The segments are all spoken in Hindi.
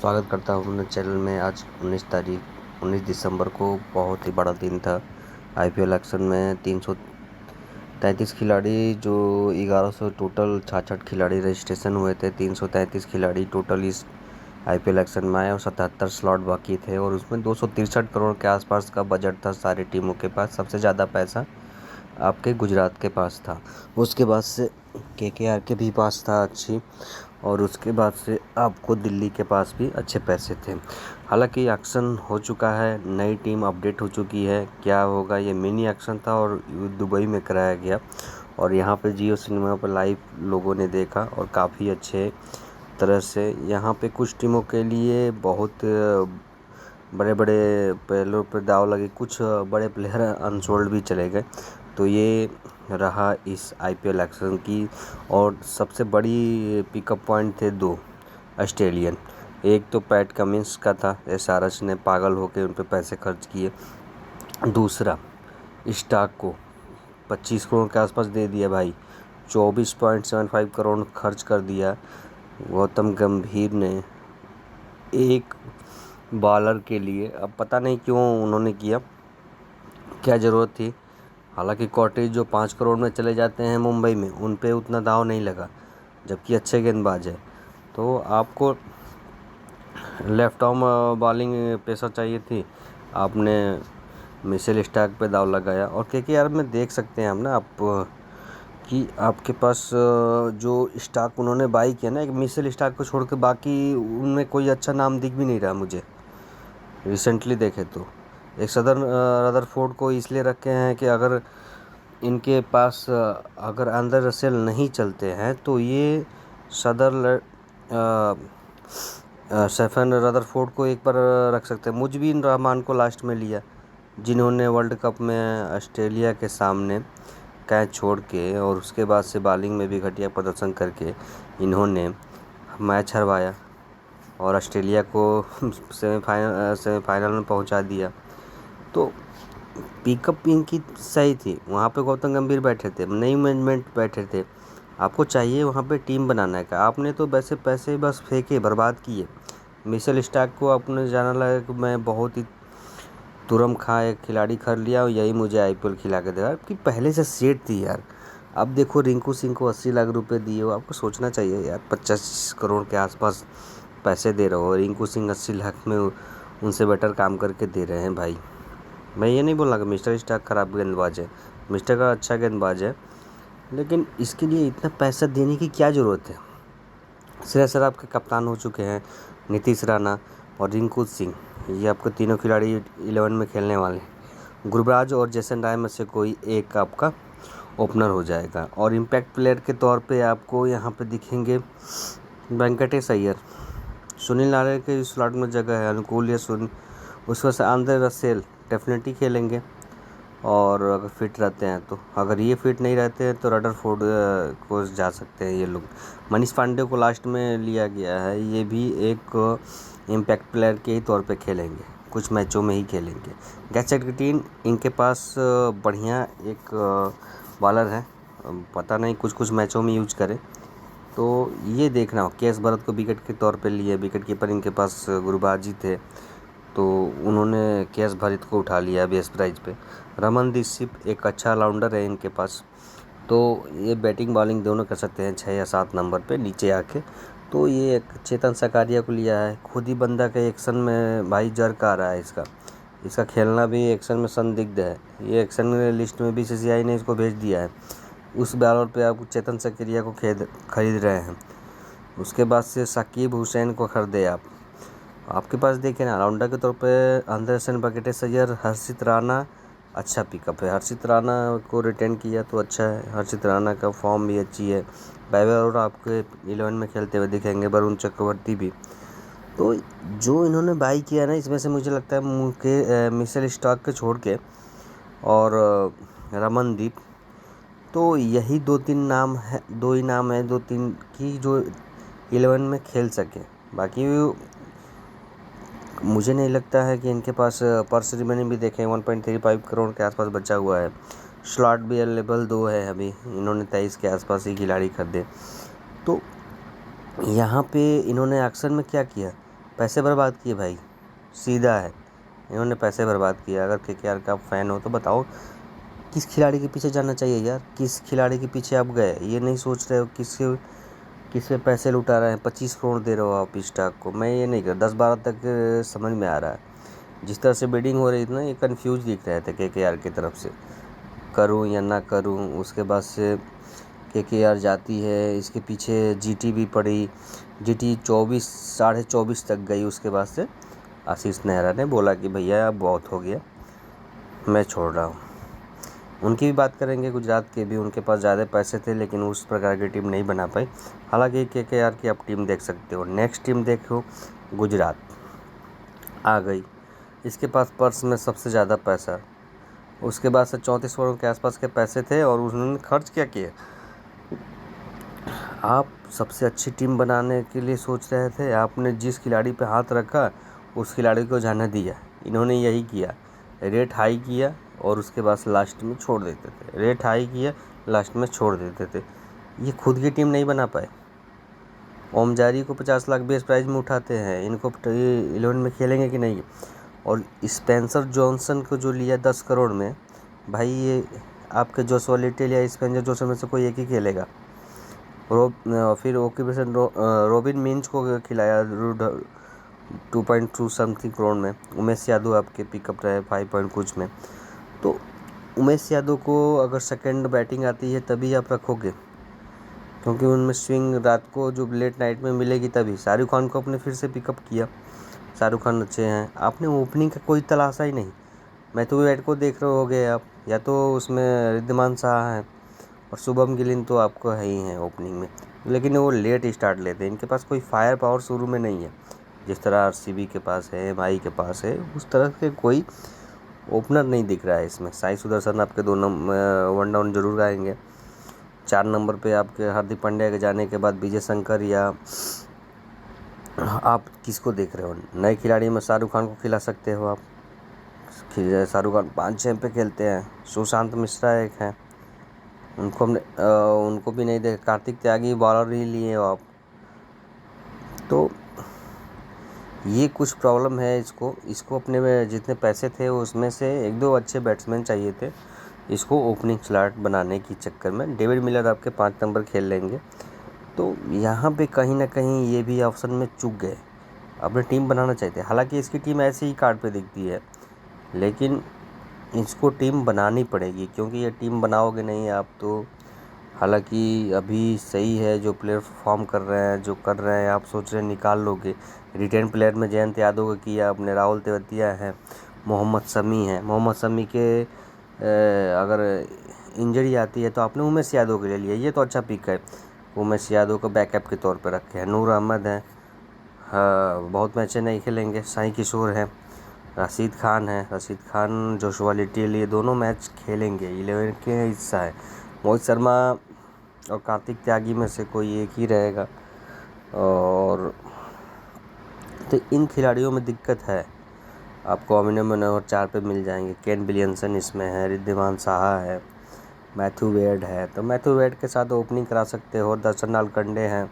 स्वागत करता हूँ अपने चैनल में। आज 19 दिसंबर को बहुत ही बड़ा दिन था। आईपीएल एक्शन में 333 खिलाड़ी, जो 1100 टोटल 66 खिलाड़ी रजिस्ट्रेशन हुए थे। 333 खिलाड़ी टोटल इस आईपीएल एक्शन में आए और 77 स्लॉट बाकी थे और उसमें 263 करोड़ के आसपास का बजट था सारी टीमों के पास। सबसे ज़्यादा पैसा आपके गुजरात के पास था, उसके बाद से केकेआर के भी पास था अच्छी, और उसके बाद से आपको दिल्ली के पास भी अच्छे पैसे थे। हालांकि एक्शन हो चुका है, नई टीम अपडेट हो चुकी है। क्या होगा, ये मिनी एक्शन था और दुबई में कराया गया और यहाँ पे जियो सिनेमा पर लाइव लोगों ने देखा और काफ़ी अच्छे तरह से यहाँ पे कुछ टीमों के लिए बहुत बड़े बड़े प्लेयरों पर दाव लगे, कुछ बड़े प्लेयर अनसोल्ड भी चले गए। तो ये रहा इस आईपीएल एक्शन की। और सबसे बड़ी पिकअप पॉइंट थे दो ऑस्ट्रेलियन। एक तो पैट कमिंस का था, एसआरएच ने पागल होकर उन पर पैसे खर्च किए। दूसरा स्टार्क को 25 करोड़ के आसपास दे दिया भाई, 24.75 करोड़ खर्च कर दिया गौतम गंभीर ने एक बॉलर के लिए। अब पता नहीं क्यों उन्होंने किया, क्या ज़रूरत थी। हालांकि कॉटेज जो 5 करोड़ में चले जाते हैं मुंबई में, उन पे उतना दाव नहीं लगा, जबकि अच्छे गेंदबाज है। तो आपको लेफ्ट आर्म बॉलिंग पेसर चाहिए थी, आपने मिशेल स्टार्क पे दाव लगाया। और केकेआर में देख सकते हैं हम ना आप कि आपके पास जो स्टार्क उन्होंने बाई किया ना, एक मिशेल स्टार्क को छोड़ के बाकी उनमें कोई अच्छा नाम दिख भी नहीं रहा मुझे रिसेंटली देखे तो। एक सदर्न रदरफोर्ड को इसलिए रखे हैं कि अगर इनके पास अगर अंदर रसेल नहीं चलते हैं तो ये सदर स्टेफन रदरफोर्ड को एक बार रख सकते हैं। मुजबिन रहमान को लास्ट में लिया, जिन्होंने वर्ल्ड कप में ऑस्ट्रेलिया के सामने कैच छोड़ के और उसके बाद से बॉलिंग में भी घटिया प्रदर्शन करके इन्होंने मैच हरवाया और ऑस्ट्रेलिया को सेमीफाइनल में पहुंचा दिया। तो पिकअप इनकी सही थी। वहाँ पे गौतम गंभीर बैठे थे, नई मैनेजमेंट बैठे थे। आपको चाहिए वहाँ पे टीम बनाने का, आपने तो वैसे पैसे बस फेंके, बर्बाद किए। मिशेल स्टार्क को आपने जाना लगा कि मैं बहुत ही तुरम खा एक खिलाड़ी खरीद लिया और यही मुझे आईपीएल खिला के देगा। आपकी पहले से सेट थी यार। अब देखो रिंकू सिंह को 80 लाख रुपए दिए हो, आपको सोचना चाहिए यार। 50 करोड़ के आसपास पैसे दे रहे हो, रिंकू सिंह 80 लाख में उनसे बेटर काम करके दे रहे हैं भाई। मैं ये नहीं बोल रहा कि मिस्टर स्टार्क खराब गेंदबाज है, मिस्टर का अच्छा गेंदबाज है, लेकिन इसके लिए इतना पैसा देने की क्या ज़रूरत है। श्रेयस अय्यर आपके कप्तान हो चुके हैं, नीतीश राणा और रिंकू सिंह, ये आपके तीनों खिलाड़ी 11 में खेलने वाले हैं। गुरबाज और जेसन राय में से कोई एक आपका ओपनर हो जाएगा। और इम्पैक्ट प्लेयर के तौर पे आपको यहाँ पे दिखेंगे वेंकटेश अय्यर, सुनील नारायण के स्लॉट में जगह है, अनुकूल या सुन, उस वजह से आंद्रे रसेल डेफिनेटली खेलेंगे और अगर फिट रहते हैं तो। अगर ये फिट नहीं रहते हैं तो रदरफोर्ड को जा सकते हैं ये लोग। मनीष पांडे को लास्ट में लिया गया है, ये भी एक इम्पैक्ट प्लेयर के ही तौर पे खेलेंगे, कुछ मैचों में ही खेलेंगे। गैसेटकिन इनके पास बढ़िया एक बॉलर है, पता नहीं कुछ कुछ मैचों में यूज करें तो ये देखना हो। केएस भरत को विकेट के तौर पे लिए, विकेट कीपर इनके पास गुरबाजी थे तो उन्होंने केएस भरत को उठा लिया बेस्ट प्राइज पे। रमनदीप सिंह एक अच्छा ऑलराउंडर है इनके पास, तो ये बैटिंग बॉलिंग दोनों कर सकते हैं 6 या 7 नंबर पे नीचे आके। तो ये एक चेतन सकारिया को लिया है, खुद ही बंदा के एक्शन में भाई जर्क आ रहा है इसका खेलना भी एक्शन में संदिग्ध है। ये एक्शन लिस्ट में भी सीसीआई ने इसको भेज दिया है। उस बॉलर पे आप चेतन सकारिया को खरीद रहे हैं। उसके बाद से साकिब हुसैन को खरीदे आप। आपके पास देखिए ना, ऑलराउंडर के तौर पे अंदरसन, वेंकटेश अय्यर, हर्षित राणा अच्छा पिकअप है। हर्षित राणा को रिटेन किया तो अच्छा है, हर्षित राणा का फॉर्म भी अच्छी है। वैभव और आपके 11 में खेलते हुए दिखेंगे, वरुण चक्रवर्ती भी। तो जो इन्होंने बाई किया ना, इसमें से मुझे लगता है मिशेल स्टार्क के छोड़ के और रमनदीप, तो यही 2-3 नाम है, 2 ही नाम है 2-3 की जो 11 में खेल सके। बाकी मुझे नहीं लगता है कि इनके पास पर्स रिमेनिंग भी देखें 1.35 करोड़ के आसपास बचा हुआ है। स्लॉट भी अवेलेबल 2 है, अभी इन्होंने 23 के आसपास ही खिलाड़ी खरीदे। तो यहाँ पे इन्होंने एक्शन में क्या किया, पैसे बर्बाद किए भाई, सीधा है, इन्होंने पैसे बर्बाद किए। अगर केकेआर का आप फ़ैन हो तो बताओ किस खिलाड़ी के पीछे जाना चाहिए यार, किस खिलाड़ी के पीछे आप गए? ये नहीं सोच रहे हो किसके किस पे पैसे लुटा रहे हैं। 25 करोड़ दे रहे हो आप स्टॉक को, मैं ये नहीं कर 10-12 तक समझ में आ रहा है। जिस तरह से बिडिंग हो रही थी ना, ये कन्फ्यूज दिख रहे थे केकेआर की तरफ से, करूं या ना करूं। उसके बाद से केकेआर जाती है, इसके पीछे जीटी भी पड़ी, जीटी 24 24.5 तक गई। उसके बाद से आशीष नेहरा ने बोला कि भैया अब बहुत हो गया, मैं छोड़ रहा हूँ। उनकी भी बात करेंगे, गुजरात के भी, उनके पास ज़्यादा पैसे थे लेकिन उस प्रकार की टीम नहीं बना पाई। हालांकि केकेआर की आप टीम देख सकते हो। नेक्स्ट टीम देखो, गुजरात आ गई, इसके पास पर्स में सबसे ज़्यादा पैसा। उसके बाद से 34 करोड़ के आसपास के पैसे थे और उन्होंने खर्च क्या किए? आप सबसे अच्छी टीम बनाने के लिए सोच रहे थे, आपने जिस खिलाड़ी पे हाथ रखा उस खिलाड़ी को जाने दिया। इन्होंने यही किया, रेट हाई किया और उसके बाद लास्ट में छोड़ देते थे, रेट हाई किया लास्ट में छोड़ देते थे। ये खुद की टीम नहीं बना पाए। ओमजारी को 50 लाख बेस प्राइस में उठाते हैं, इनको 11 में खेलेंगे कि नहीं? और स्पेंसर जॉनसन को जो लिया 10 करोड़ में, भाई ये आपके जोशुआ लिटिल या स्पेंसर जॉनसन में से कोई एक ही खेलेगा। फिर ओक्यूपेशन रॉबिन मिंच को खिलाया 2.2 समथिंग करोड़ में। उमेश यादव आपके पिकअप रहे 5 पॉइंट कुछ में। तो उमेश यादव को अगर सेकंड बैटिंग आती है तभी आप रखोगे, क्योंकि उनमें स्विंग रात को जो लेट नाइट में मिलेगी तभी। शाहरुख खान को आपने फिर से पिकअप किया, शाहरुख खान अच्छे हैं, आपने ओपनिंग का कोई तलाशा ही नहीं। मैथ्यू वेड को देख रहे होगे आप, या तो उसमें रिद्धिमान शाह हैं और शुभम गिल तो आपको है ही हैं ओपनिंग में, लेकिन वो लेट स्टार्ट लेते हैं। इनके पास कोई फायर पावर शुरू में नहीं है, जिस तरह आरसीबी के पास है, एमआई के पास है, उस तरह के कोई ओपनर नहीं दिख रहा है इसमें। साई सुदर्शन आपके 2 नंबर 1 डाउन जरूर आएंगे। 4 नंबर पे आपके हार्दिक पांड्या के जाने के बाद विजय शंकर, या आप किसको देख रहे हो? नए खिलाड़ी में शाहरुख खान को खिला सकते हो आप, शाहरुख खान 5-6 पे खेलते हैं। सुशांत मिश्रा एक हैं, उनको हमने उनको भी नहीं देखा। कार्तिक त्यागी बॉलर ही लिए हो आप। तो ये कुछ प्रॉब्लम है। इसको अपने में जितने पैसे थे उसमें से 1-2 अच्छे बैट्समैन चाहिए थे इसको ओपनिंग स्लॉट बनाने की चक्कर में। डेविड मिलर आपके 5 नंबर खेल लेंगे, तो यहाँ पे कहीं ना कहीं ये भी ऑप्शन में चूक गए। अपनी टीम बनाना चाहिए थे। हालांकि इसकी टीम ऐसे ही कार्ड पे दिखती है, लेकिन इसको टीम बनानी पड़ेगी, क्योंकि ये टीम बनाओगे नहीं आप तो। हालांकि अभी सही है जो प्लेयर परफॉर्म कर रहे हैं, जो कर रहे हैं, आप सोच रहे हैं निकाल लोगे। रिटेन प्लेयर में जयंत यादव का किया आपने, राहुल तेवतिया है, मोहम्मद शमी है। मोहम्मद शमी के अगर इंजरी आती है तो आपने उमेश यादव के ले लिया, ये तो अच्छा पिक है। उमेश यादव को बैकअप के तौर पर रखे हैं। नूर अहमद है, हाँ, बहुत मैचें नहीं खेलेंगे। साई किशोर है, रशीद खान है, रशीद खान जोशुआ लिटिल, ये दोनों मैच खेलेंगे, 11 के हिस्सा है। मोहित शर्मा और कार्तिक त्यागी में से कोई एक ही रहेगा। और तो इन खिलाड़ियों में दिक्कत है। आपको अमिनव मनोहर 4 पे मिल जाएंगे, केन विलियमसन इसमें है, रिद्धिमान साहा है, मैथ्यू वेड है, तो मैथ्यू वेड के साथ ओपनिंग करा सकते हो। दर्शन नालकंडे हैं।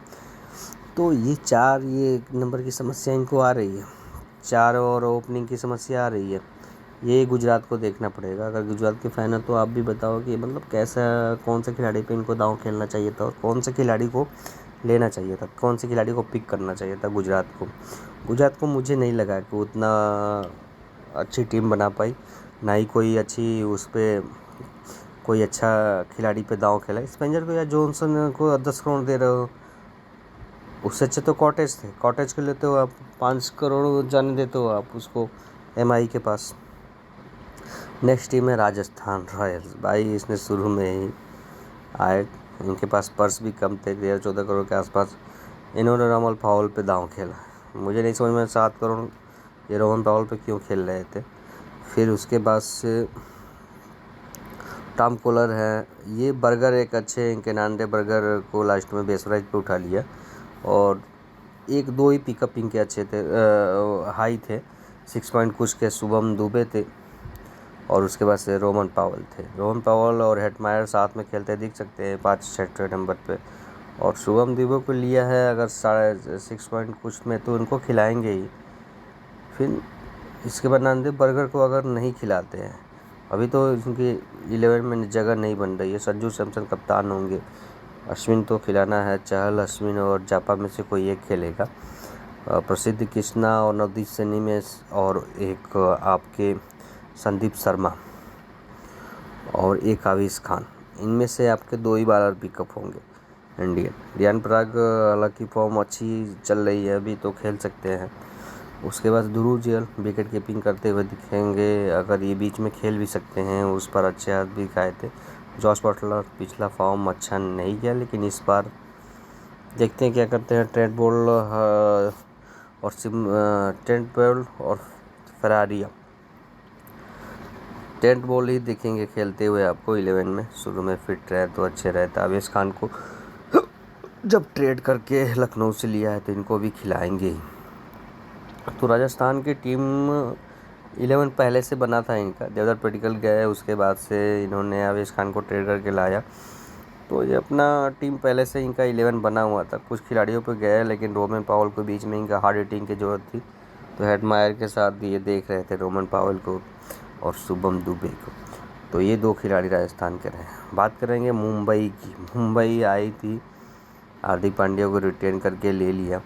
तो ये 4 ये एक नंबर की समस्या इनको आ रही है, 4 और ओपनिंग की समस्या आ रही है। ये गुजरात को देखना पड़ेगा। अगर गुजरात के फ़ैन है तो आप भी बताओ कि मतलब कैसा, कौन से खिलाड़ी पे इनको दांव खेलना चाहिए था और कौन से खिलाड़ी को लेना चाहिए था, कौन से खिलाड़ी को पिक करना चाहिए था गुजरात को मुझे नहीं लगा कि उतना अच्छी टीम बना पाई, ना ही कोई अच्छी उस पर कोई अच्छा खिलाड़ी पे दांव खेला। स्पेंजर को या जॉनसन को 10 करोड़ दे रहे हो, उससे अच्छे तो कॉटेज थे। कॉटेज के लेते हो आप, 5 करोड़ जाने देते हो आप उसको एमआई के पास। नेक्स्ट टीम है राजस्थान रॉयल्स। भाई इसने शुरू में ही आए, इनके पास पर्स भी कम थे, 13-14 करोड़ के आसपास। इन्होंने रोमन पावल पे दांव खेला, मुझे नहीं समझ में 7 करोड़ ये रोमन पावल पे क्यों खेल रहे थे। फिर उसके बाद से टॉम कॉलर है, ये बर्गर एक अच्छे, इनके नानडे बर्गर को लास्ट में बेस प्राइस पे उठा लिया। और 1-2 ही पिकअप इनके अच्छे थे, हाई थे, 6 पॉइंट कुछ के शुभम दुबे थे। और उसके बाद से रोमन पावल थे। रोमन पावल और हेटमायर साथ में खेलते दिख सकते हैं 5-6 नंबर पे। और शुभम दुबे को लिया है अगर 6 पॉइंट कुछ में, तो उनको खिलाएंगे ही। फिर इसके बाद नामदेव बर्गर को अगर नहीं खिलाते हैं, अभी तो इनकी 11 में जगह नहीं बन रही है, संजू सैमसन कप्तान होंगे, अश्विन तो खिलाना है, चहल, अश्विन और जापा में से कोई एक खेलेगा। प्रसिद्ध कृष्णा और नवदीप सैनी में, और एक आपके संदीप शर्मा और एक आवेश खान, इनमें से आपके 2 ही बॉलर पिकअप होंगे इंडियन। रियान पराग हालांकि फॉर्म अच्छी चल रही है, अभी तो खेल सकते हैं। उसके बाद ध्रुव जुरैल विकेट कीपिंग करते हुए दिखेंगे, अगर ये बीच में खेल भी सकते हैं, उस पर अच्छे हाथ भी खाए थे। जॉस बटलर पिछला फॉर्म अच्छा नहीं किया, लेकिन इस बार देखते हैं क्या करते हैं। ट्रेंट बोल्ट और फरारिया, ट्रेंट बोल्ट ही दिखेंगे खेलते हुए आपको 11 में। शुरू में फिट रहे तो अच्छे रहता। आवेश खान को जब ट्रेड करके लखनऊ से लिया है तो इनको भी खिलाएंगे ही। तो राजस्थान की टीम 11 पहले से बना था इनका, देवदत्त पडिक्कल गए, उसके बाद से इन्होंने आवेश खान को ट्रेड करके लाया, तो ये अपना टीम पहले से इनका 11 बना हुआ था। कुछ खिलाड़ियों पे गए, लेकिन रोमन पावेल को बीच में इनका हार्ड हिटिंग की ज़रूरत थी, तो हेडमायर के साथ ये देख रहे थे रोमन पावेल को और शुभम दुबे को। तो ये 2 खिलाड़ी राजस्थान के रहे। बात करेंगे मुंबई की। मुंबई आई थी, हार्दिक पांड्या को रिटेन करके ले लिया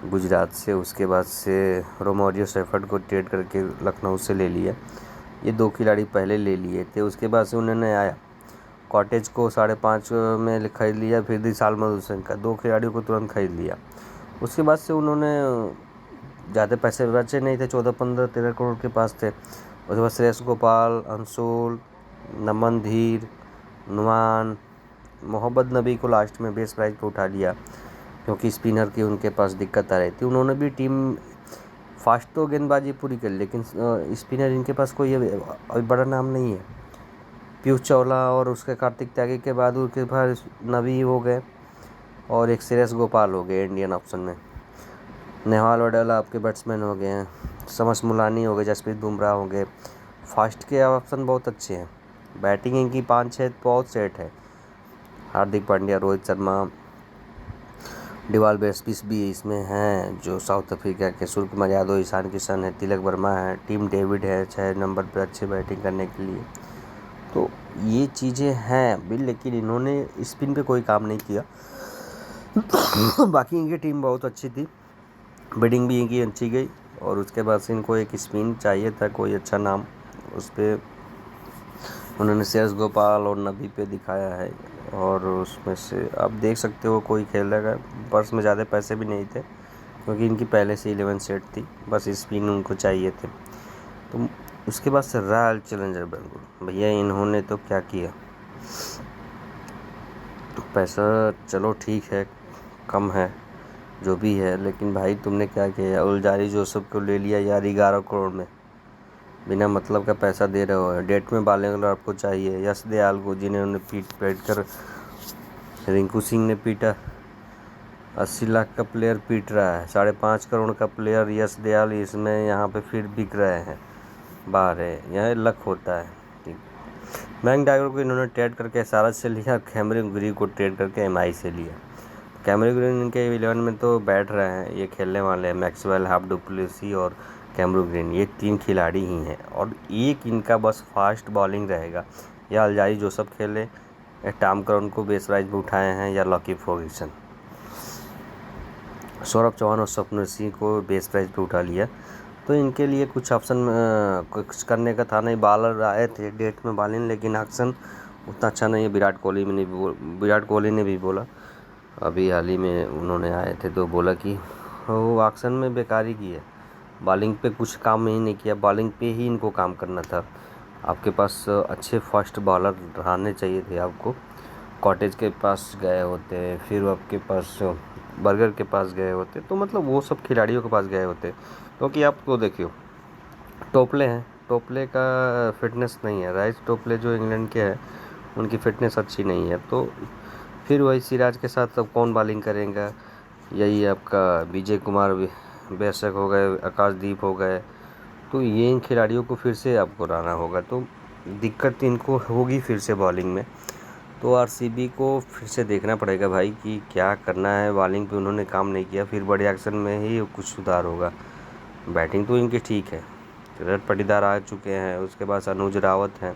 गुजरात से, उसके बाद से रोमारियो सेफर्ड को ट्रेड करके लखनऊ से ले लिया। ये 2 खिलाड़ी पहले ले लिए थे। उसके बाद से उन्होंने आया कॉटेज को 5.5 में खरीद लिया, फिर विशाल मधुसूदन का, 2 खिलाड़ियों को तुरंत खरीद लिया। उसके बाद से उन्होंने ज़्यादा पैसे बचे नहीं थे, 14, 15, 13 करोड़ के पास थे। उसके बाद श्रेयस गोपाल, अंशुल, नमन धीर, नुमान, मोहम्मद नबी को लास्ट में बेस प्राइस पर उठा लिया, क्योंकि स्पिनर की उनके पास दिक्कत आ रही थी। उन्होंने भी टीम फास्ट तो गेंदबाजी पूरी कर, लेकिन स्पिनर इनके पास कोई अभी बड़ा नाम नहीं है। पीयूष चावला और उसके कार्तिक त्यागी के बाद उनके पास नबी हो गए और एक श्रेयस गोपाल हो गए इंडियन ऑप्शन में। नेहवाल वडेला आपके बैट्समैन हो गए हैं, समस मुलानी हो गए, जसप्रीत बुमराह हो गए। फास्ट के ऑप्शन बहुत अच्छे हैं, बैटिंग इनकी 5-6 बहुत सेट है। हार्दिक पांड्या, रोहित शर्मा, डिवाल बेस्पिस भी इसमें हैं, जो साउथ अफ्रीका के, सूर्यकुमार यादव, ईशान किशन है, तिलक वर्मा है, टीम डेविड है 6 नंबर पर अच्छे बैटिंग करने के लिए। तो ये चीज़ें हैं भी, लेकिन इन्होंने स्पिन पे कोई काम नहीं किया। बाकी इनकी टीम बहुत अच्छी थी, बिडिंग भी इनकी अच्छी गई, और उसके बाद से इनको एक स्पिन चाहिए था, कोई अच्छा नाम, उस पर उन्होंने श्रेयस गोपाल और नबी पे दिखाया है। और उसमें से आप देख सकते हो कोई खेलेगा, पर्स में ज़्यादा पैसे भी नहीं थे, क्योंकि इनकी पहले से 11 सेट थी, बस स्पिन उनको चाहिए थे। तो उसके बाद से रॉयल चैलेंजर बेंगलुरु, भैया इन्होंने तो क्या किया। पैसा चलो ठीक है, कम है जो भी है, लेकिन भाई तुमने क्या किया। उलजारी जोसेफ को ले लिया यार 11 करोड़ में, बिना मतलब का पैसा दे रहे हो। डेट में बालेंगलर आपको चाहिए, यश दयाल को जिन्होंने पीट कर, रिंकू सिंह ने पीटा, 80 लाख का प्लेयर पीट रहा है, 5.5 करोड़ का प्लेयर यश दयाल इसमें यहाँ पे फिर बिक रहे हैं, बाहर है, यह लक होता है। मैंग टाइगर को इन्होंने ट्रेड करके एसआरएच से लिया, कैमरन ग्रीन को ट्रेड करके एमआई से लिया। कैमरन ग्रीन इनके 11 में तो बैठ रहे हैं, ये खेलने वाले हैं, मैक्सवेल, हाफ डुप्लेसी और कैमरन ग्रीन, ये 3 खिलाड़ी ही हैं, और एक इनका बस फास्ट बॉलिंग रहेगा, या अल्जारी जोसेफ खेले, या टॉम करन को बेस प्राइस पर उठाए हैं, या लकी फर्ग्यूसन। सौरभ चौहान और स्वप्न सिंह को बेस प्राइस पे उठा लिया, तो इनके लिए कुछ ऑप्शन कुछ करने का था नहीं। बॉलर आए थे डेट में बॉलिंग, लेकिन एक्शन उतना अच्छा नहीं है। विराट कोहली ने भी बोला, अभी हाल ही में उन्होंने आए थे तो बोला कि वो एक्शन में बेकारी की है, बॉलिंग पे कुछ काम ही नहीं किया, बॉलिंग पे ही इनको काम करना था। आपके पास अच्छे फास्ट बॉलर रहने चाहिए थे आपको। कॉटेज के पास गए होते, फिर आपके पास बर्गर के पास गए होते, तो मतलब वो सब खिलाड़ियों के पास गए होते, क्योंकि आपको देखियो टोपले हैं, टोपले का फिटनेस नहीं है, राइस टोपले जो इंग्लैंड के हैं उनकी फ़िटनेस अच्छी नहीं है, तो फिर वही सिराज के साथ अब कौन बॉलिंग करेगा। यही आपका विजय कुमार बेशक हो गए, आकाशदीप हो गए, तो ये इन खिलाड़ियों को फिर से आपको लाना होगा, तो दिक्कत इनको होगी फिर से बॉलिंग में। तो आरसीबी को फिर से देखना पड़ेगा भाई कि क्या करना है। बॉलिंग पे उन्होंने काम नहीं किया, फिर बड़े एक्शन में ही कुछ सुधार होगा। बैटिंग तो इनकी ठीक है, रजत पाटीदार आ चुके हैं, उसके बाद अनुज रावत हैं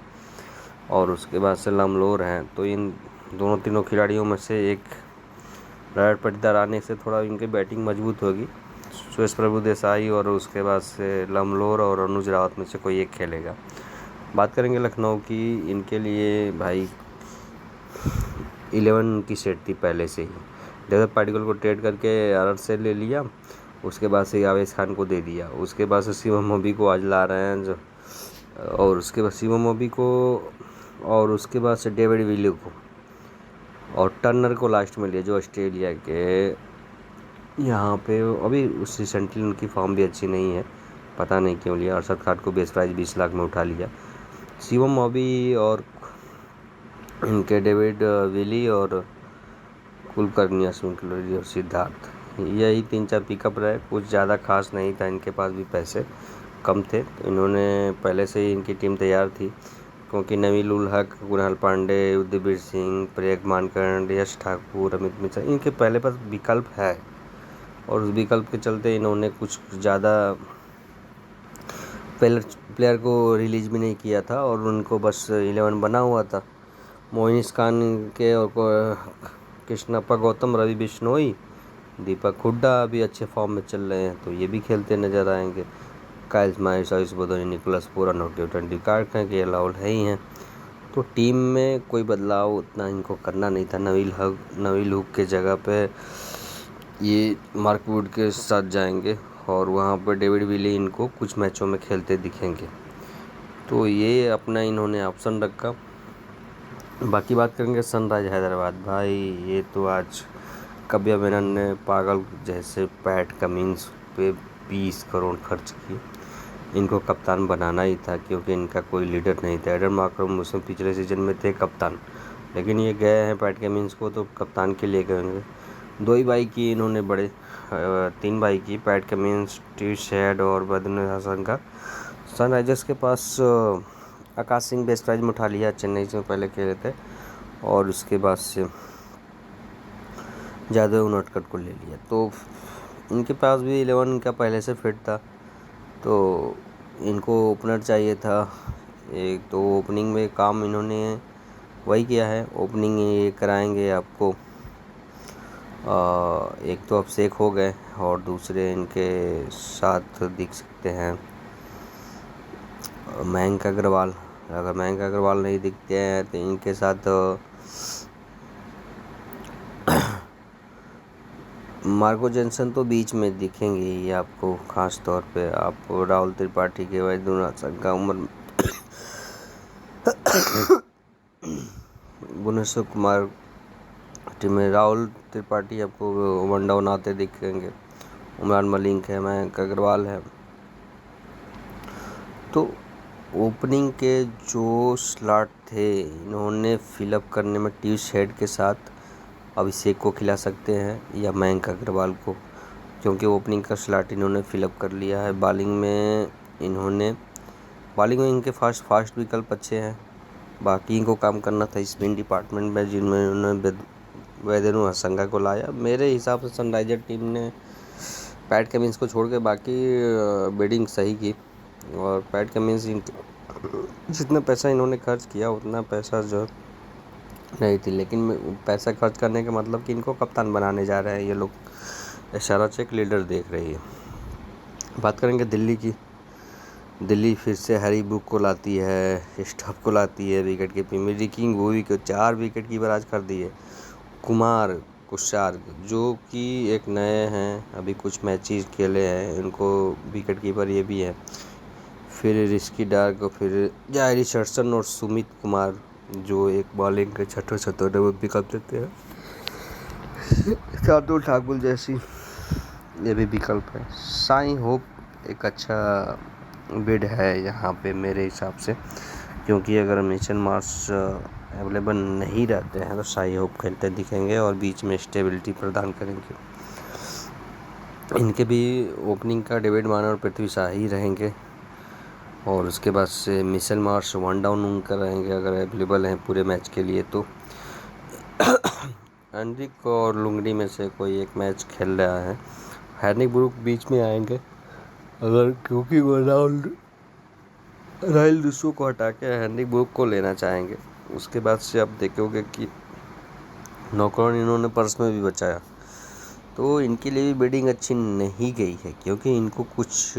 और उसके बाद से लमलोर हैं। तो इन दोनों तीनों खिलाड़ियों में से एक रजत पाटीदार आने से थोड़ा इनकी बैटिंग मजबूत होगी। सुरेश प्रभु देसाई और उसके बाद से लमलोर और अनुज रावत में से कोई एक खेलेगा। बात करेंगे लखनऊ की, इनके लिए भाई 11 की सेट थी पहले से ही। जगत पाटिकल को ट्रेड करके आर से ले लिया, उसके बाद से आवेश खान को दे दिया, उसके बाद से शिवम मोबी को आज ला रहे हैं और उसके बाद शिवम मोबी को और उसके बाद से डेविड विली को और टर्नर को लास्ट में लिया, जो ऑस्ट्रेलिया के यहाँ पे अभी उस रिसेंटली उनकी फॉर्म भी अच्छी नहीं है, पता नहीं क्यों लिया। अरशद खान को बेस प्राइस 20 लाख में उठा लिया। शिवम मोबी और इनके डेविड विली और कुलकर्णी, अश्विन और सिद्धार्थ, यही 3-4 पिकअप रहे। कुछ ज़्यादा खास नहीं था, इनके पास भी पैसे कम थे, तो इन्होंने पहले से ही इनकी टीम तैयार थी, क्योंकि नवील उल हक, कुणाल पांडे, युद्धवीर सिंह, प्रेम मानकंड, यश ठाकुर, अमित मिश्रा, इनके पहले पास विकल्प है और उस विकल्प के चलते इन्होंने कुछ ज़्यादा प्लेयर को रिलीज भी नहीं किया था और उनको बस 11 बना हुआ था। मोइनिस खान के और कृष्णप्पा गौतम, रवि बिश्नोई, दीपक हुड्डा अभी अच्छे फॉर्म में चल रहे हैं, तो ये भी खेलते नज़र आएंगे। काइल माइस, आयुष बदौनी, निकोलस पूरन और T20 कार्ड हैं कि अलाउड है ही हैं। तो टीम में कोई बदलाव उतना इनको करना नहीं था। नवील हुक के जगह पे ये मार्क वुड के साथ जाएंगे और वहाँ पर डेविड विली इनको कुछ मैचों में खेलते दिखेंगे, तो ये अपना इन्होंने ऑप्शन रखा। बाकी बात करेंगे सनराइज हैदराबाद, भाई ये तो आज कब्या मेनन ने पागल जैसे पैट कमिंस पे 20 करोड़ खर्च किए। इनको कप्तान बनाना ही था, क्योंकि इनका कोई लीडर नहीं था। एडन मार्करम उसमें पिछले सीजन में थे कप्तान, लेकिन ये गए हैं पैट कमिंस को तो कप्तान के लिए गएंगे। 2 ही बाई की इन्होंने, बड़े 3 बाई की, पैट कमिंस, स्टीव शेड और बदन हसन का। सनराइजर्स के पास आकाश सिंह बेस्ट प्राइज में उठा लिया, चेन्नई से पहले खेले थे, और उसके बाद से जादव उनटकट को ले लिया। तो इनके पास भी 11 इनका पहले से फिट था, तो इनको ओपनर चाहिए था। एक तो ओपनिंग में काम इन्होंने वही किया है, ओपनिंग ये कराएंगे आपको। एक तो अभिषेक हो गए और दूसरे इनके साथ दिख सकते हैं मयंक अग्रवाल। अगर मयंक अग्रवाल नहीं दिखते हैं तो इनके साथ मार्को जेंसन तो बीच में दिखेंगे ही आपको, खास तौर पे आप राहुल त्रिपाठी के वैद्यनाथ का उम्र भुवनेश्वर कुमार टीम में राहुल त्रिपाठी आपको वन डाउन आते दिखेंगे। उमरान मलिक है, मयंक अग्रवाल है। तो ओपनिंग के जो स्लॉट थे इन्होंने फिलअप करने में टी शेड के साथ अभिषेक को खिला सकते हैं या मयंक अग्रवाल को, क्योंकि ओपनिंग का स्लॉट इन्होंने फिलअप कर लिया है। बॉलिंग में इनके फास्ट विकल्प अच्छे हैं। बाकी इनको काम करना था स्पिन डिपार्टमेंट में, जिनमें उन्होंने वैद्यनु हसंगा को लाया। मेरे हिसाब से सनराइजर टीम ने पैट कमिंस को छोड़ के बाकी बिडिंग सही की, और पैट कमिंस जितना पैसा इन्होंने खर्च किया उतना पैसा जो नहीं थी, लेकिन पैसा खर्च करने का मतलब कि इनको कप्तान बनाने जा रहे हैं ये लोग। इशारा चेक लीडर देख रही है। बात करेंगे दिल्ली की। दिल्ली फिर से हैरी ब्रूक को लाती है, स्टॉप को लाती है विकेट कीपिंग में। रिकी गोवी को 4 विकेट कीपर आज कर दिए। कुमार कुशार जो कि एक नए हैं, अभी कुछ मैचेस खेले हैं, इनको विकेट कीपर ये भी है। फिर ऋषि डार्क, फिर जाय रिचर्डसन और सुमित कुमार जो एक बॉलिंग के छठे विकल्प देते हैं। शार्दुल ठाकुर जैसी ये भी विकल्प है। साई होप एक अच्छा बिड है यहाँ पे मेरे हिसाब से, क्योंकि अगर मिचेल मार्श अवेलेबल नहीं रहते हैं तो साई होप खेलते दिखेंगे और बीच में स्टेबिलिटी प्रदान करेंगे। इनके भी ओपनिंग का डेविड वार्नर और पृथ्वी शाह ही रहेंगे, और उसके बाद से मिचेल मार्श वन डाउन उनका रहेंगे अगर अवेलेबल हैं पूरे मैच के लिए। तो एंड्रिक और लुंगड़ी में से कोई एक मैच खेल रहा है। हैनिक ब्रूक बीच में आएंगे अगर, क्योंकि वो राइल रूसो को हटा के हैनिक ब्रूक को लेना चाहेंगे। उसके बाद से आप देखोगे कि 9 करोड़ इन्होंने पर्स में भी बचाया, तो इनके लिए भी बिडिंग अच्छी नहीं गई है, क्योंकि इनको कुछ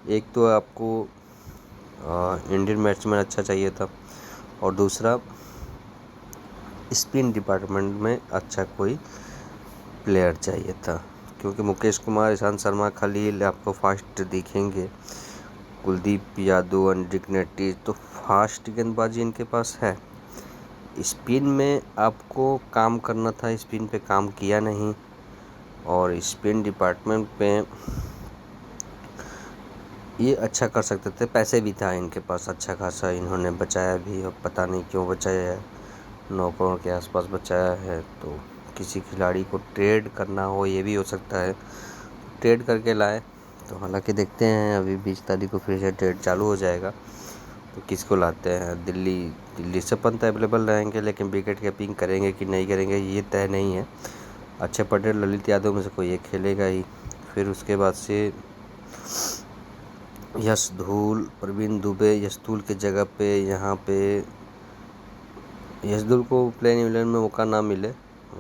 एक तो आपको इंडियन बैट्समैन अच्छा चाहिए था, और दूसरा स्पिन डिपार्टमेंट में अच्छा कोई प्लेयर चाहिए था, क्योंकि मुकेश कुमार, ईशांत शर्मा, खलील आपको फास्ट दिखेंगे। कुलदीप यादव, एंड्रिक नेटी, तो फास्ट गेंदबाजी इनके पास है। स्पिन में आपको काम करना था, स्पिन पे काम किया नहीं, और स्पिन डिपार्टमेंट पे ये अच्छा कर सकते थे। पैसे भी था इनके पास अच्छा खासा, इन्होंने बचाया भी, और पता नहीं क्यों बचाया है, 9 करोड़ के आसपास बचाया है। तो किसी खिलाड़ी को ट्रेड करना हो, ये भी हो सकता है, ट्रेड करके लाए। तो हालांकि देखते हैं, अभी 20 तारीख को फिर से ट्रेड चालू हो जाएगा, तो किसको लाते हैं। दिल्ली से पंत अवेलेबल रहेंगे, लेकिन विकेट कीपिंग करेंगे कि नहीं करेंगे ये तय नहीं है। अक्षय पटेल, ललित यादव में से कोई एक खेलेगा ही। फिर उसके बाद से यशधूल, प्रवीण दुबे, यशधूल के जगह पे यहाँ पे यशधूल को प्लेइंग 11 में मौका ना मिले,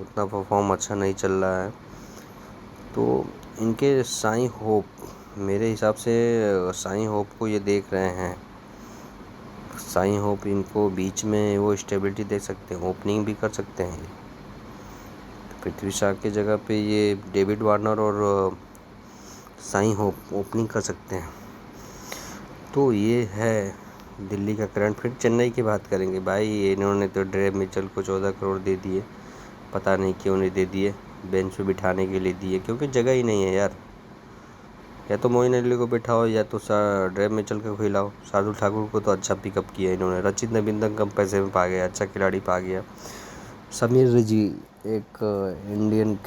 उतना परफॉर्म अच्छा नहीं चल रहा है। तो इनके साई होप, मेरे हिसाब से साई होप को ये देख रहे हैं। साई होप इनको बीच में वो स्टेबिलिटी दे सकते हैं, ओपनिंग भी कर सकते हैं। ये पृथ्वी शॉ की जगह पे ये डेविड वार्नर और साई होप ओपनिंग कर सकते हैं। तो ये है दिल्ली का करंट। फिर चेन्नई की बात करेंगे। भाई इन्होंने तो ड्रेव मिचेल को 14 करोड़ दे दिए, पता नहीं क्यों नहीं दे दिए। बेंच पे बिठाने के लिए दिए, क्योंकि जगह ही नहीं है यार। या तो मोइन अली को बिठाओ, या तो ड्रेव मिचेल को खिलाओ। शार्दुल ठाकुर को तो अच्छा पिकअप किया इन्होंने। रचित नबिंदन कम पैसे में पा गया, अच्छा खिलाड़ी पा गया। समीर रिजी एक इंडियन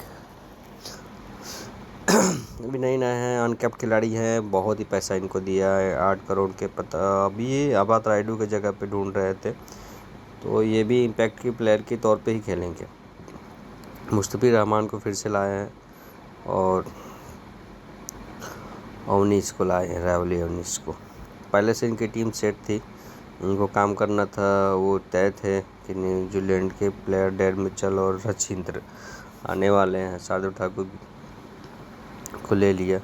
अभी नए नए हैं, अनकैप्ड खिलाड़ी हैं, बहुत ही पैसा इनको दिया है, 8 करोड़ के। पता अभी ये आबाद रायडू के जगह पे ढूंढ रहे थे, तो ये भी इम्पैक्ट की प्लेयर के तौर पे ही खेलेंगे। मुस्तफिर रहमान को फिर से लाए हैं, और अवनीश को लाए हैं, राहुल अवनीश को। पहले से इनकी टीम सेट थी, इनको काम करना था, वो तय थे कि न्यूजीलैंड के प्लेयर डेव मिचेल और रचिंद्र आने वाले हैं। शार्दुल ठाकुर को ले लिया।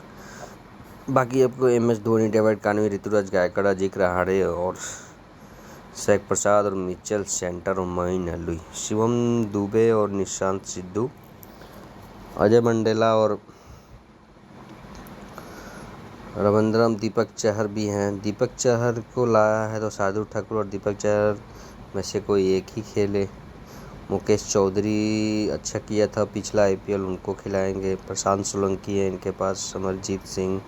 बाकी आपको MS धोनी, डेविड कानवी, ऋतुराज गायकवाड़, अजिंक्य रहाणे और शेख प्रसाद और मिचेल सेंटर और मोइन अली, शिवम दुबे और निशांत सिद्धू, अजय मंडेला और रविंद्रम, दीपक चहर भी हैं। दीपक चहर को लाया है तो शार्दुल ठाकुर और दीपक चहर में से कोई एक ही खेले। मुकेश चौधरी अच्छा किया था पिछला IPL, उनको खिलाएंगे। प्रशांत सोलंकी है इनके पास, अमरजीत सिंह,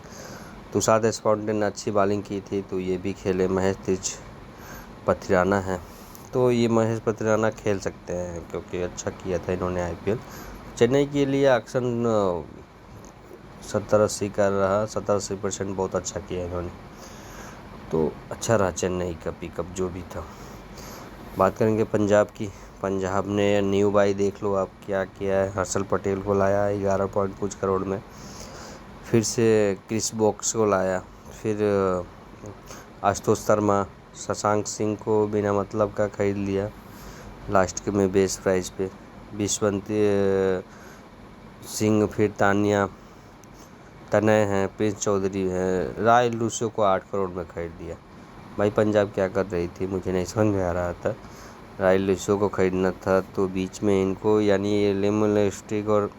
तुषार देशपांडे ने अच्छी बॉलिंग की थी तो ये भी खेले। महेश तीज पथिराना है, तो ये महेश पथिराना खेल सकते हैं, क्योंकि अच्छा किया था इन्होंने IPL। चेन्नई के लिए एक्शन 70-80 का रहा, 70-80% बहुत अच्छा किया इन्होंने, तो अच्छा रहा चेन्नई का पिकअप जो भी था। बात करेंगे पंजाब की। पंजाब ने न्यू बाई देख लो आप क्या किया है। हर्षल पटेल को लाया 11 पॉइंट कुछ करोड़ में, फिर से क्रिस वोक्स को लाया, फिर आशुतोष शर्मा, शशांक सिंह को बिना मतलब का खरीद लिया लास्ट के में बेस प्राइस पे। विश्वंत सिंह, फिर तानिया तनय हैं, प्रिंस चौधरी हैं, राइल रूसो को 8 करोड़ में खरीद दिया। भाई पंजाब क्या कर रही थी, मुझे नहीं समझ में आ रहा था। राइल रूसो को खरीदना था तो बीच में इनको, यानी ये लिमोलिस्टिक और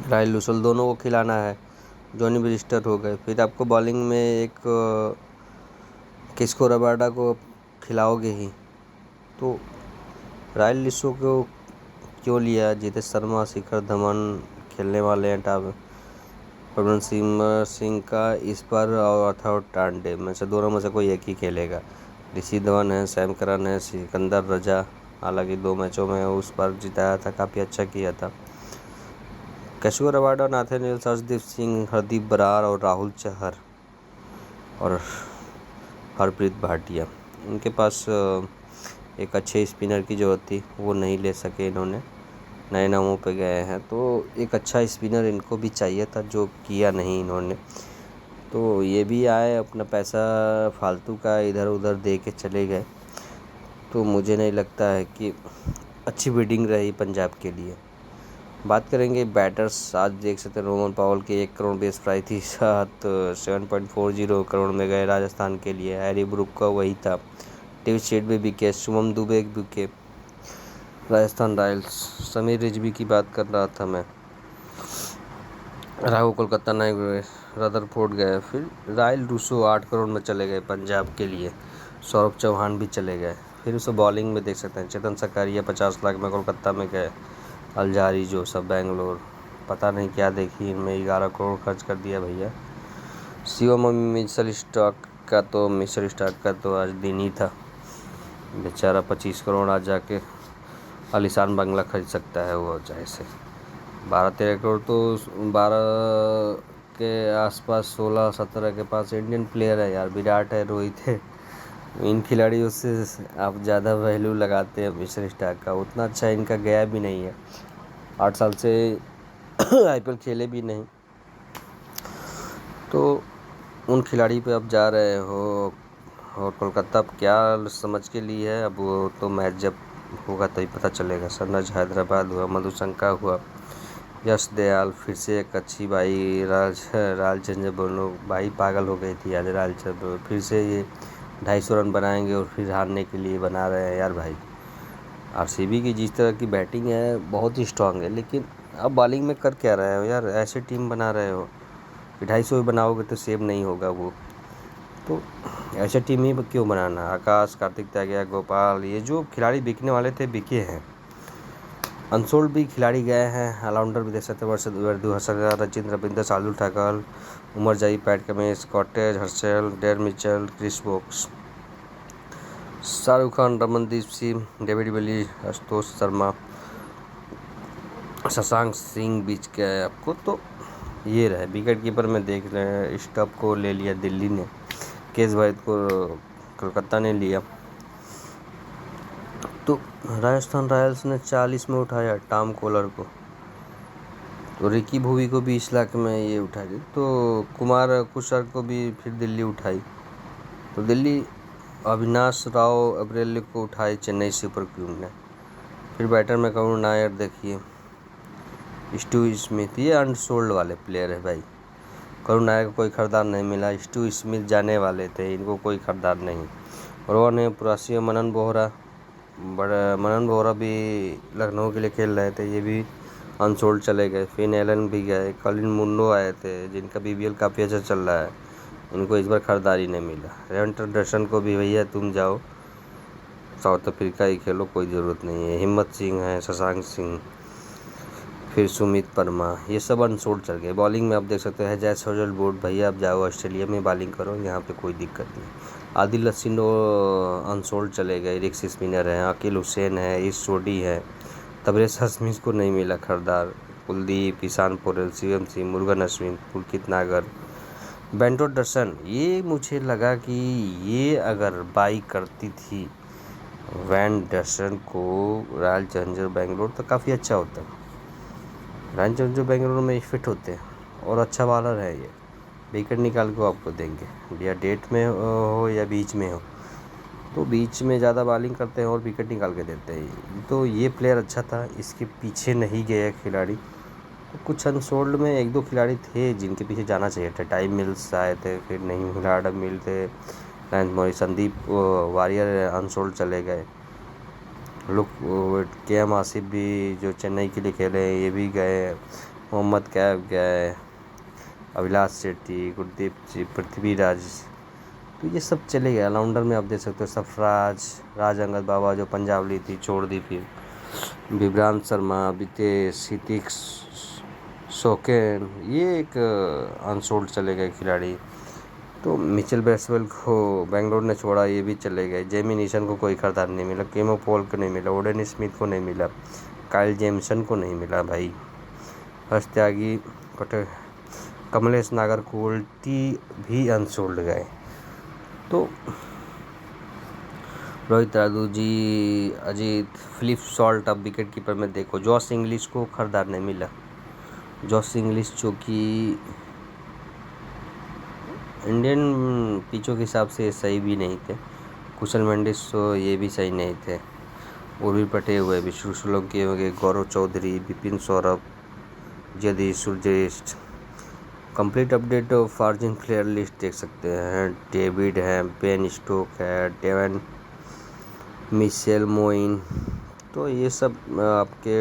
राइल रूसल दोनों को खिलाना है। जॉनी बेरिस्टर हो गए, फिर आपको बॉलिंग में एक किसको, रबाडा को खिलाओगे ही, तो राइल रूसो को क्यों लिया। जितेश शर्मा, शिखर धवन खेलने वाले हैं टॉप। प्रवीण सिंह का इस पर, और अथर्व टांडे में से दोनों में से कोई एक ही खेलेगा। ऋषि धवन है, सैम करन है, सिकंदर रजा, हालांकि 2 मैचों में उस पर जिताया था, काफ़ी अच्छा किया था। कैशिवर रबाडा, नाथानियल, अर्शदीप सिंह, हरदीप बरार और राहुल चहर और हरप्रीत भाटिया, इनके पास एक अच्छे स्पिनर की ज़रूरत थी, वो नहीं ले सके इन्होंने, नए नामों पे गए हैं। तो एक अच्छा स्पिनर इनको भी चाहिए था, जो किया नहीं इन्होंने। तो ये भी आए, अपना पैसा फालतू का इधर उधर दे के चले गए। तो मुझे नहीं लगता है कि अच्छी बिडिंग रही पंजाब के लिए। बात करेंगे बैटर्स, आज देख सकते हैं रोमन पावल की 1 करोड़ बेस प्राइस थी, 7.40 करोड़ में गए राजस्थान के लिए। हैरी ब्रूक का वही था, टिव शेट भी बिके, शुभम दुबे बिके राजस्थान रॉयल्स। समीर रिजवी की बात कर रहा था मैं, राहुल कोलकाता नाइट रदरफोर्ड गए। फिर रायल रूसो 8 करोड़ में चले गए पंजाब के लिए, सौरभ चौहान भी चले गए। फिर उसे बॉलिंग में देख सकते हैं, चेतन सकारिया 50 लाख में कोलकाता में गए। अलजारी जो सब बेंगलोर, पता नहीं क्या देखी इनमें, 11 करोड़ खर्च कर दिया भैया। शिवम मिचेल स्टार्क का तो आज दिन ही था बेचारा, 25 करोड़ आज जाके आलीशान बंगला खरीद सकता है वो चाहे से। 12-13 करोड़ तो 12 के आसपास, 16-17 के पास इंडियन प्लेयर है यार, विराट है, रोहित है। इन खिलाड़ियों से आप ज़्यादा वैल्यू लगाते हैं मिचेल स्टार्क का, उतना अच्छा इनका गया भी नहीं है, 8 साल से IPL खेले भी नहीं। तो उन खिलाड़ी पे अब जा रहे हो, और कोलकाता अब क्या समझ के लिए है, अब वो तो मैच जब होगा तभी पता चलेगा। सनराइज हैदराबाद हुआ, मधुशंका हुआ, यश दयाल, फिर से एक अच्छी भाई राल चंद्र बोलो, भाई पागल हो गई थी आज राल चंद्र, फिर से ये 250 रन बनाएंगे और फिर हारने के लिए बना रहे हैं यार भाई। RCB की जिस तरह की बैटिंग है बहुत ही स्ट्रांग है, लेकिन अब बॉलिंग में कर क्या रहे हो यार, ऐसे टीम बना रहे हो कि 250 भी बनाओगे तो सेव नहीं होगा वो। तो ऐसे टीम ही क्यों बनाना। आकाश, कार्तिक त्यागिया, गोपाल, ये जो खिलाड़ी बिकने वाले थे बिके हैं। अनसोल्ड भी खिलाड़ी गए हैं, ऑलराउंडर भी देख सकते हैं, वर्ष 2000, Rachin Ravindra, Shardul Thakur, Omarzai, Pat Cummins, कॉटेज, Harshal, Daryl Mitchell, Chris Woakes, Shahrukh Khan, Ramandeep Singh, David Willey, Ashutosh Sharma, Shashank Singh बीच के आए आपको। तो ये रहे विकेट कीपर में देख रहे हैं, स्टॉप को ले लिया दिल्ली ने, केस वाहिद को कोलकाता ने लिया। तो राजस्थान रॉयल्स ने 40 में उठाया टॉम कोलर को, तो रिकी भुवी को 20 लाख में ये उठाई, तो कुमार कुशर को भी फिर दिल्ली उठाई। तो दिल्ली अविनाश राव अब्रेली को उठाई चेन्नई सुपर किंग ने। फिर बैटर में करुण नायर देखिए, स्टीव स्मिथ, ये अनसोल्ड वाले प्लेयर है भाई। करुण नायर को कोई खरीदार नहीं मिला, स्टीव स्मिथ जाने वाले थे, इनको कोई खरीदार नहीं। रोहन पुरासी, मनन बोहरा भी लखनऊ के लिए खेल रहे थे, ये भी अनसोल्ड चले गए। फिन एलन भी गए, कलिन मुंडो आए थे जिनका BBL काफ़ी अच्छा चल रहा है, इनको इस बार खरीदारी नहीं मिला। रेवेंट दर्शन को भी भैया तुम जाओ साउथ अफ्रीका ही खेलो, कोई ज़रूरत नहीं है। हिम्मत सिंह है, शशांक सिंह, फिर सुमित वर्मा, ये सब अनसोल्ड चल गए। बॉलिंग में आप देख सकते हैं जैस हेजलवुड, भैया आप जाओ ऑस्ट्रेलिया में बॉलिंग करो, यहाँ पे कोई दिक्कत नहीं। आदिल रशीद अनसोल्ड चले गए, रिक्स स्पिनर हैं, अकील हुसैन है, ईश सोडी है, तबरेज हसमीज को नहीं मिला खरीदार, कुलदीप, ईशान पोरेल, शिवम सिंह, मुरुगन अश्विन, पुलकित नागर, बेंटो डर्सन। ये मुझे लगा कि ये अगर बाई करती थी वैन डर्सन को रॉयल चैलेंजर बेंगलोर तो काफ़ी अच्छा होता। रॉयल चैलेंजर बेंगलोर में फिट होते हैं और अच्छा बॉलर है ये, विकेट निकाल के आपको देंगे, या डेट में हो या बीच में हो। तो बीच में ज़्यादा बॉलिंग करते हैं और विकेट निकाल के देते हैं, तो ये प्लेयर अच्छा था, इसके पीछे नहीं गया खिलाड़ी। तो कुछ अनसोल्ड में 1-2 खिलाड़ी थे जिनके पीछे जाना चाहिए था। टाइम मिल्स आए थे, फिर नहीं मिला, एडम मिल थे, Lance Morris, Sandeep Warrier unsold चले गए। लुक KM आसिफ भी जो चेन्नई के लिए खेले हैं ये भी गए, मोहम्मद कैफ गए, अभिलाष सेठी, गुरदीप जी, पृथ्वीराज, तो ये सब चले गए। ऑलराउंडर में आप देख सकते हो सरफराज, राज अंगद बाबा जो पंजाब ली थी छोड़ दी, फिर विभ्रांत शर्मा, बितेश, हितिक शोकेन, ये एक अनसोल्ड चले गए खिलाड़ी। तो मिचेल बेसवेल को बेंगलोर ने छोड़ा, ये भी चले गए। जेमी नीशन को कोई खरीदार नहीं मिला, केमो पॉल को नहीं मिला, ओडेन स्मिथ को नहीं मिला, काइल जेमसन को नहीं मिला भाई, हर्ष त्यागी, पटेल, कमलेश नागर, कोल्टी भी अनसोल्ड गए। तो रोहित राजू जी, अजीत, फिलिप सॉल्ट अब विकेट कीपर में देखो, जॉस इंग्लिश को खरीदार नहीं मिला। जॉस इंग्लिश जो कि इंडियन पिचों के हिसाब से सही भी नहीं थे। कुशल मेंडिस तो ये भी सही नहीं थे। उर्वी पटे हुए विष्णु सोलंकी हो गए, गौरव चौधरी, विपिन सौरभ, जदी सुरजेश। Complete update of origin player list देख सकते हैं। डेविड है, बेन स्टोक है, डेवन मिशेल मोइन, तो ये सब आपके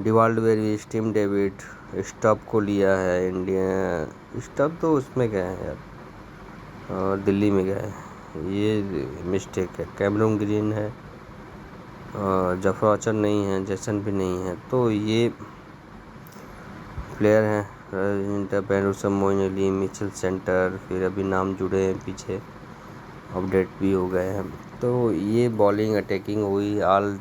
डिवाल्ड वेरी, टीम डेविड, स्टब को लिया है इंडिया। स्टब तो उसमें गए हैं यार, दिल्ली में गए हैं, ये मिस्टेक है। कैमरून ग्रीन है, जफर आर्चर नहीं है, जैसन भी नहीं है, तो ये प्लेयर हैं। पेंडुलसन, मोइन अली, मिचेल सेंटर, फिर अभी नाम जुड़े हैं पीछे, अपडेट भी हो गए हैं। तो ये बॉलिंग अटैकिंग हुई ऑल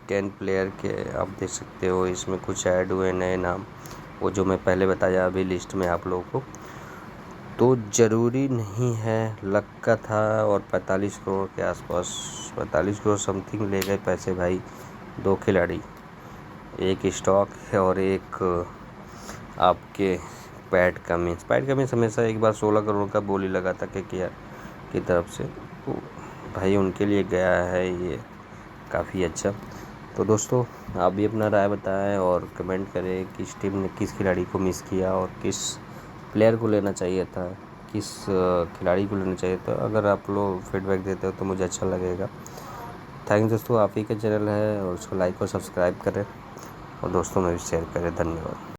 10 प्लेयर के, आप देख सकते हो। इसमें कुछ ऐड हुए नए नाम, वो जो मैं पहले बताया अभी लिस्ट में आप लोगों को। तो ज़रूरी नहीं है, लक का था। और 45 करोड़ के आसपास, 45 करोड़ समथिंग ले गए पैसे भाई। 2 खिलाड़ी, एक स्टॉक है और एक आपके पैट कमिंस हमेशा एक बार 16 करोड़ का बोली लगा था KKR की तरफ से, तो भाई उनके लिए गया है ये काफ़ी अच्छा। तो दोस्तों, आप भी अपना राय बताएं और कमेंट करें किस टीम ने किस खिलाड़ी को मिस किया और किस प्लेयर को लेना चाहिए था, किस खिलाड़ी को लेना चाहिए था। अगर आप लोग फीडबैक देते हो तो मुझे अच्छा लगेगा। थैंक दोस्तों, आप ही का चैनल है और उसको लाइक और सब्सक्राइब करें और दोस्तों में भी शेयर करें। धन्यवाद।